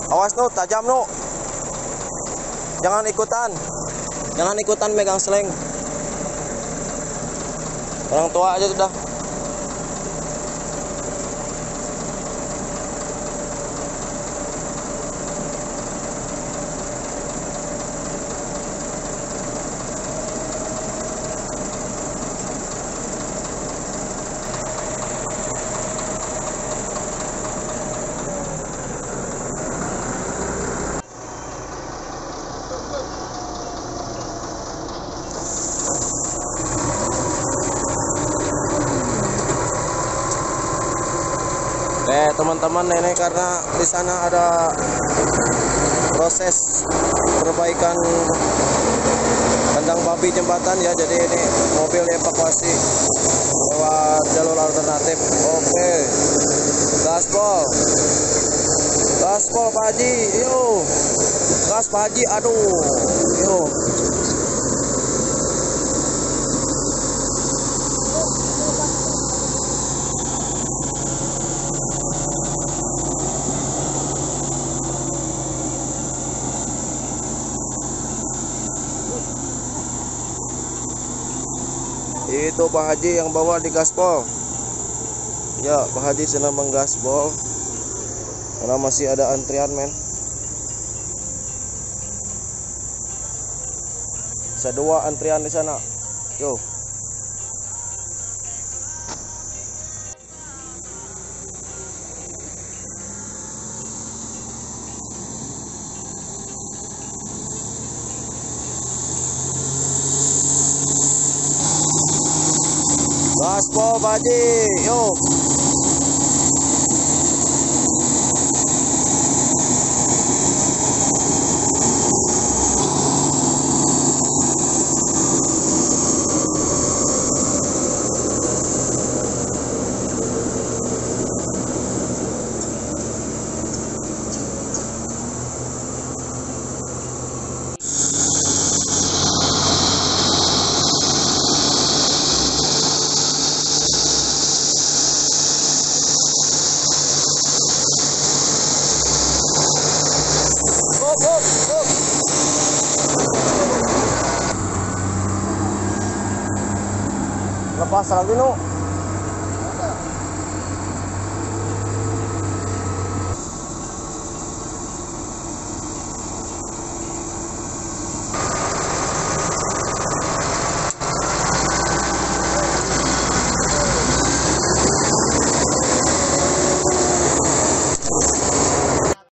Awas nu, tajam nu. Jangan ikutan. Jangan ikutan megang seleng. Orang tua aja sudah. Teman-teman, ini karena di sana ada proses perbaikan kandang babi jembatan ya, jadi ini mobil evakuasi lewat jalur alternatif. Oke, gaspol Pak Haji, yo, gas Pak Haji, aduh, yo. Itu Pak Haji yang bawa di gaspol. Ya, Pak Haji sedang menggaspol karena masih ada antrian, men. Bisa 2 antrian di sana. Yo. Gaspol Pak Haji, yo. Lepas lagi nu.